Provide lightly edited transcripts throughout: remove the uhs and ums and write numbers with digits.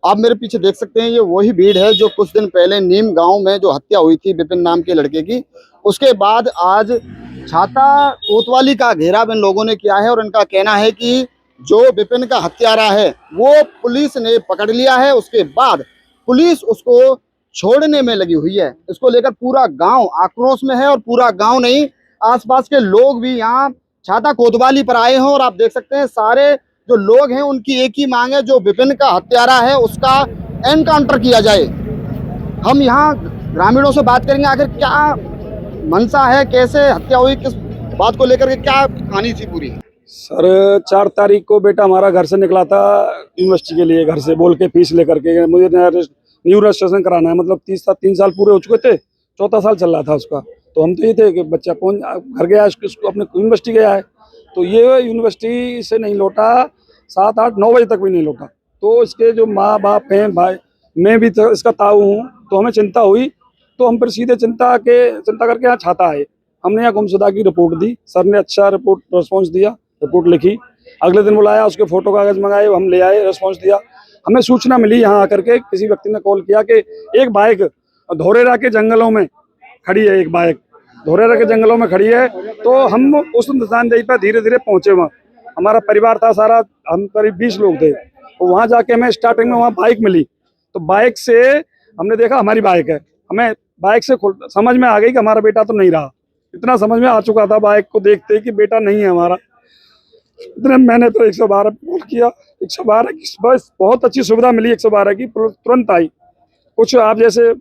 आप मेरे पीछे देख सकते हैं, ये वही भीड़ है जो कुछ दिन पहले नीम गांव में जो हत्या हुई थी विपिन नाम के लड़के की, उसके बाद आज छाता कोतवाली का घेराव इन लोगों ने किया है और इनका कहना है कि जो विपिन का हत्यारा है वो पुलिस ने पकड़ लिया है। उसके बाद पुलिस उसको छोड़ने में लगी हुई है। इसको लेकर पूरा गांव आक्रोश में है और पूरा गांव नहीं, आसपास के लोग भी यहाँ छाता कोतवाली पर आए हैं। और आप देख सकते हैं सारे जो लोग हैं उनकी एक ही मांग है, जो विपिन का हत्यारा है उसका एनकाउंटर किया जाए। हम यहाँ ग्रामीणों से बात करेंगे आखिर क्या मंशा है, कैसे हत्या हुई, किस बात को लेकर के क्या कहानी थी पूरी। सर 4 तारीख को बेटा हमारा घर से निकला था यूनिवर्सिटी के लिए, घर से बोल के फीस लेकर के मुझे न्यू रजिस्ट्रेशन कराना है, मतलब 3 साल पूरे हो चुके थे, 4था साल चल रहा था उसका। तो हम तो ये थे कि बच्चा कौन घर गया इसको अपने यूनिवर्सिटी गया है, तो ये यूनिवर्सिटी से नहीं लौटा, 7, 8, 9 बजे तक भी नहीं लौटा। तो इसके जो माँ बाप हैं, भाई मैं भी तो इसका ताऊ हूँ, तो हमें चिंता हुई, तो हम फिर सीधे चिंता करके यहाँ छाता आए। हमने यहाँ गुमशुदा की रिपोर्ट दी, सर ने अच्छा रिस्पॉन्स दिया, रिपोर्ट लिखी, अगले दिन बुलाया, उसके फोटो कागज मंगाए, हम ले आए, रिस्पॉन्स दिया। हमें सूचना मिली यहाँ आकर के, किसी व्यक्ति ने कॉल किया कि एक बाइक धोरेरा के जंगलों में खड़ी है, एक बाइक धोरेरा के जंगलों में खड़ी है। तो हम उस निशानदेही पर धीरे धीरे पहुंचे। वहाँ हमारा परिवार था सारा, हम करीब 20 लोग थे। तो वहाँ जाके हमें स्टार्टिंग में वहाँ बाइक मिली, तो बाइक से हमने देखा हमारी बाइक है, हमें बाइक से समझ में आ गई कि हमारा बेटा तो नहीं रहा। इतना समझ में आ चुका था बाइक को देखते ही कि बेटा नहीं है हमारा। इतने मैंने तो 112 कॉल किया, 112 की बस बहुत अच्छी सुविधा मिली, 112 की तुरंत आई। कुछ आप जैसे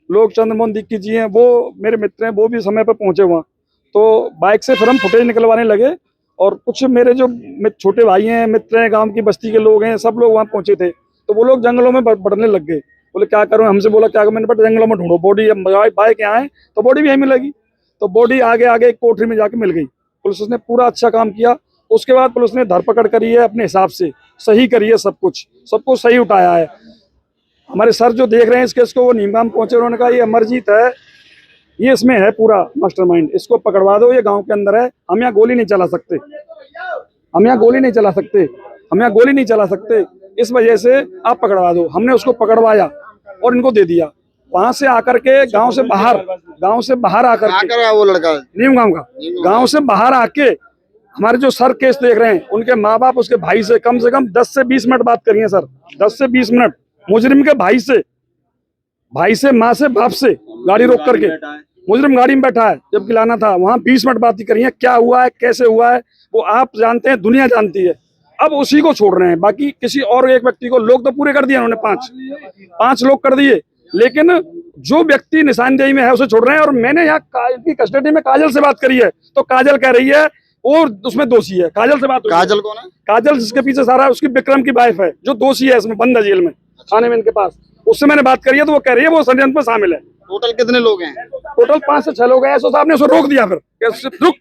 लोग चंद्रमोहन दीक्षित जी हैं, वो मेरे मित्र हैं, वो भी समय पर पहुंचे वहाँ। तो बाइक से फिर हम फुटेज निकलवाने लगे, और कुछ मेरे जो छोटे भाई हैं, मित्र हैं, गांव की बस्ती के लोग हैं, सब लोग वहाँ पहुंचे थे। तो वो लोग जंगलों में बढ़ने लग गए, बोले क्या करूँ, हमसे बोला क्या करूँ, मैंने बट जंगलों में ढूंढो बॉडी, बाइक यहाँ है तो बॉडी भी यहीं मिलेगी। तो बॉडी आगे आगे एक कोठरी में जाके मिल गई। पुलिस ने पूरा अच्छा काम किया। उसके बाद पुलिस ने धरपकड़ करी है, अपने हिसाब से सही करी है, सब कुछ सही उठाया है। हमारे सर जो देख रहे हैं इस केस को, वो नीमगाम पहुंचे, उन्होंने कहा ये अमरजीत है, ये इसमें है पूरा मास्टरमाइंड, इसको पकड़वा दो, ये गांव के अंदर है, हम यहाँ गोली नहीं चला सकते, हम यहाँ गोली नहीं चला सकते, हम यहाँ गोली नहीं चला सकते, इस वजह से आप पकड़वा दो। हमने उसको पकड़वाया और इनको दे दिया। वहां से आकर के गांव से बाहर आकर वो लड़का नीम गांव का, गांव से बाहर आके हमारे जो सर केस देख रहे हैं, उनके माँ बाप उसके भाई से कम 10 से 20 मिनट बात करिए सर, 10 से 20 मिनट। मुजरिम के भाई से, माँ से, बाप से गाड़ी रोक करके, मुजरिम गाड़ी में बैठा है जबकि लाना था, वहां 20 मिनट बात करी है। क्या हुआ है, कैसे हुआ है, वो आप जानते हैं, दुनिया जानती है। अब उसी को छोड़ रहे हैं, बाकी किसी और एक व्यक्ति को, लोग तो पूरे कर दिए उन्होंने, 5 लोग कर दिए, लेकिन जो व्यक्ति निशानदेही में है उसे छोड़ रहे हैं। और मैंने यहाँ की कस्टडी में काजल से बात करी है, तो काजल कह रही है और उसमें दोषी है। काजल से बात, काजल कौन है? काजल जिसके पीछे सारा, उसकी विक्रम की वाइफ है, जो दोषी है इसमें, बंद है जेल में, थाने में इनके पास। उससे मैंने बात करी है, तो वो कह रही है वो षड्यंत्र में शामिल है। टोटल कितने लोग हैं? टोटल 5 से 6 लोग हैं। एसओ साहब ने उसे रोक दिया, फिर रुक,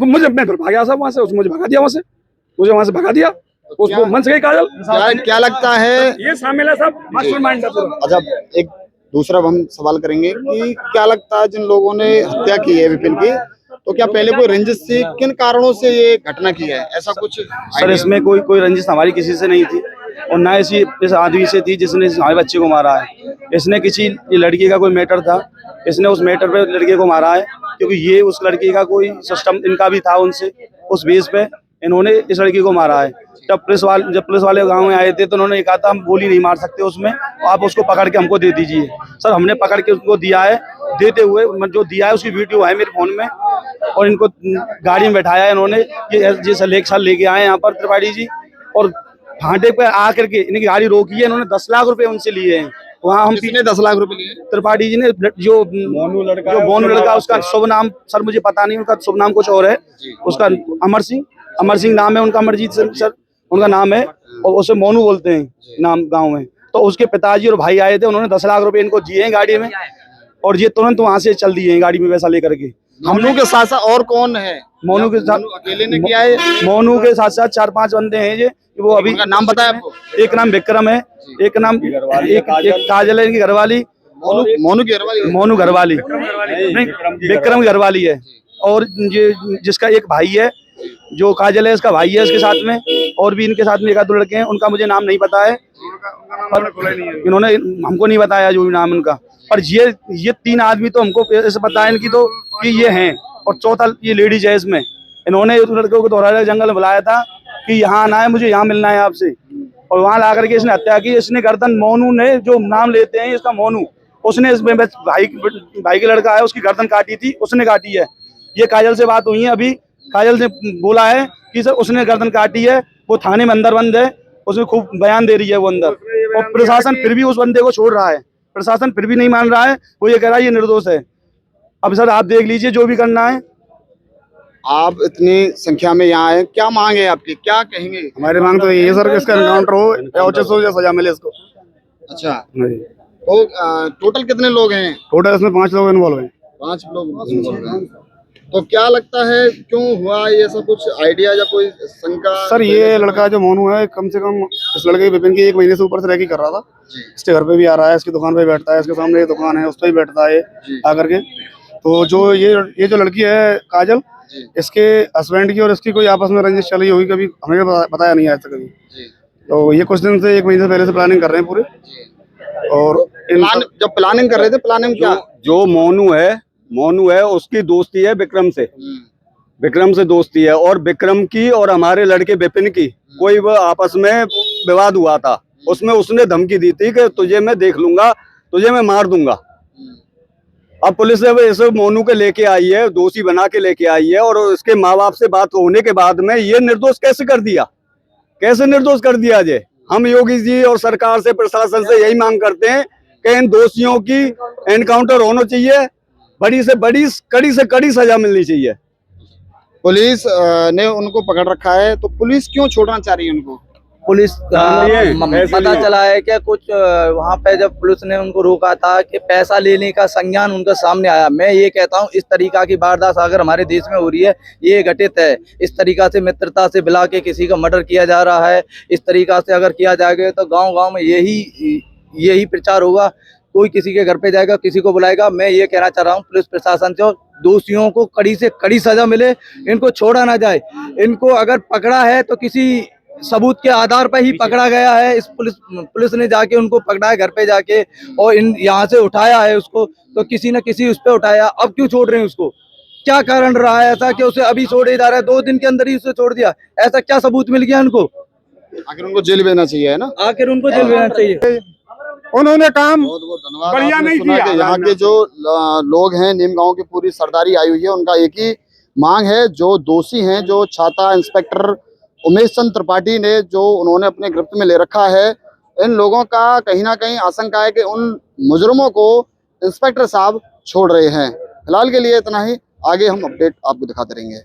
मैं फिर भागा साहब वहां से, मुझे भगा दिया वहां से भगा दिया। उसको मन से गई काजल। क्या लगता है ये शामिल है सब मास्टरमाइंड है पूरा। अच्छा, एक दूसरा हम सवाल करेंगे कि क्या लगता है जिन लोगों ने हत्या की है विपिन की, तो क्या पहले कोई रंजिश से, किन कारणों से ये घटना की है, ऐसा कुछ? सर इसमें कोई रंजिश हमारी किसी से नहीं थी, और ना इसी इस आदमी से थी जिसने हमारे बच्चे को मारा है। इसने किसी लड़की का कोई मैटर था, इसने उस मैटर पे लड़के को मारा है, क्योंकि ये उस लड़की का कोई सिस्टम इनका भी था उनसे, उस बेस पे इन्होंने इस लड़की को मारा है। जब पुलिस वाले गांव में आए थे तो उन्होंने कहा था हम गोली नहीं मार सकते उसमें, आप उसको पकड़ के हमको दे दीजिए। सर हमने पकड़ के उसको दिया है, देते हुए जो दिया है उसकी वीडियो है मेरे फोन में, और इनको गाड़ी में बैठाया है इन्होंने, ये जैसे लेके आए यहाँ पर त्रिपाठी जी, और फांटे पे आकर के इनकी गाड़ी रोकी है, इन्होंने 10 लाख रुपए उनसे लिए हैं। वहाँ हम किसने 10 लाख रुपए लिए? त्रिपाठी जी ने, जो मोनू लड़का, उसका शुभ नाम सर मुझे पता नहीं, उनका शुभ नाम कुछ और है, उसका अमर सिंह नाम है उनका, अमरजीत सर उनका नाम है, और उसे मोनू बोलते हैं नाम गांव में। तो उसके पिताजी और भाई आए थे, उन्होंने 10 लाख रुपए इनको दिए हैं गाड़ी में, और ये तुरंत वहां से चल दिए हैं गाड़ी में पैसा लेकर के। मोनू के साथ साथ और कौन है? मोनू के साथ अकेले ने किया है? मोनू के साथ साथ 4-5 बंदे हैं ये, वो अभी नाम बताया आपको? एक नाम विक्रम है, एक नाम एक काजल है इनकी घरवाली, मोनू घरवाली, विक्रम घरवाली है, और ये जिसका एक भाई है जो काजल है इसका भाई है इसके साथ में, और भी इनके साथ में एक आध दो लड़के हैं, उनका मुझे नाम नहीं पता है, इन्होंने हमको नहीं बताया जो भी नाम उनका। पर ये 3 आदमी तो हमको ऐसे पता है इनकी तो कि ये हैं, और चौथा ये लेडीज है इसमें। इन्होंने उस लड़के को दोहरा जंगल में बुलाया था कि यहाँ आना है, मुझे यहाँ मिलना है आपसे, और वहाँ ला करके इसने हत्या की। इसने गर्दन, मोनू ने, जो नाम लेते हैं इसका मोनू, उसने इसमें भाई के लड़का है, उसकी गर्दन काटी थी, उसने काटी है। ये काजल से बात हुई है अभी, काजल से बोला है कि सर उसने गर्दन काटी है, वो थाने में अंदर बंद है, उसमें खूब बयान दे रही है वो अंदर, और प्रशासन फिर भी उस बंदे को छोड़ रहा है, प्रशासन फिर भी नहीं मान रहा है, वो ये कह रहा है ये निर्दोष है। अब सर आप देख लीजिए जो भी करना है। आप इतनी संख्या में यहाँ आए, क्या मांग है आपकी, क्या कहेंगे? हमारी मांग तो यही है सर कि इसका एनकाउंटर हो या उचित हो या सजा मिले इसको। अच्छा, तो टोटल कितने लोग हैं? टोटल इसमें 5 लोग इन्वॉल्व हैं। 5 लोग involved हैं। तो क्या लगता है क्यों हुआ ये सब, कुछ आइडिया या कोई शंका? सर ये लड़का जो मोनू है, कम से कम इस लड़के विपिन की 1 महीने से ऊपर से रैकी कर रहा था। इसके घर पे भी आ रहा है, इसकी दुकान पे बैठता है, इसके सामने एक दुकान है उस पर भी बैठता है आकर के। तो जो ये जो लड़की है काजल, इसके हस्बैंड की और इसकी कोई आपस में रंजिश चल रही होगी, कभी हमें बताया नहीं आज तक कभी। तो ये कुछ दिन से 1 महीने से पहले से प्लानिंग कर रहे हैं पूरे। और जब प्लानिंग कर रहे थे, प्लानिंग क्या? जो मोनू है उसकी दोस्ती है विक्रम से, विक्रम से दोस्ती है, और विक्रम की और हमारे लड़के विपिन की कोई वो आपस में विवाद हुआ था, उसमें उसने धमकी दी थी कि तुझे मैं देख लूंगा, तुझे मैं मार दूंगा। अब पुलिस इसे मोनू के लेके आई है, दोषी बना के लेके आई है, और उसके माँ बाप से बात होने के बाद में ये निर्दोष कैसे कर दिया, कैसे निर्दोष कर दिया जे? हम योगी जी और सरकार से, प्रशासन से यही मांग करते हैं कि इन दोषियों की एनकाउंटर होना चाहिए, बड़ी से बड़ी, कड़ी से कड़ी सजा मिलनी चाहिए। पुलिस ने उनको पकड़ रखा है, तो पुलिस क्यों छोड़ना चाह रही है उनको? पुलिस पैसे पता लिए। चला है कि कुछ वहाँ पे जब पुलिस ने उनको रोका था कि पैसा लेने का संज्ञान उनका सामने आया। मैं ये कहता हूँ इस तरीका की वारदात अगर हमारे देश में हो रही है, ये घटित है। इस तरीका से मित्रता से बुला के किसी का मर्डर किया जा रहा है, इस तरीका से अगर किया जाएगा तो गाँव में यही प्रचार होगा। कोई किसी के घर पे जाएगा, किसी को बुलाएगा। मैं ये कहना चाह रहा हूँ पुलिस प्रशासन से, दोषियों को कड़ी से कड़ी सजा मिले, इनको छोड़ा ना जाए। इनको अगर पकड़ा है तो किसी सबूत के आधार पर ही पकड़ा गया है। इस पुलिस ने जाके उनको पकड़ा है घर पे जाके, और यहाँ से उठाया है उसको, तो किसी न किसी उस पर उठाया। अब क्यों छोड़ रहे हैं उसको? क्या कारण रहा है ऐसा कि उसे अभी छोड़े जा रहा है? 2 दिन के अंदर ही उसे छोड़ दिया, ऐसा क्या सबूत मिल गया उनको? आखिर उनको जेल भेजना चाहिए, है ना? आखिर उनको जेल भेजना चाहिए। उन्होंने काम बहुत बहुत धन्यवाद। बढ़िया आपने नहीं सुना किया। कि यहाँ के जो लोग हैं, नीम गांव की पूरी सरदारी आई हुई है, उनका एक ही मांग है, जो दोषी हैं, जो छाता इंस्पेक्टर उमेश चंद्र त्रिपाठी ने जो उन्होंने अपने गिरफ्त में ले रखा है, इन लोगों का कहीं ना कहीं आशंका है कि उन मुजरिमों को इंस्पेक्टर साहब छोड़ रहे हैं। फिलहाल के लिए इतना ही, आगे हम अपडेट आपको दिखाते रहेंगे।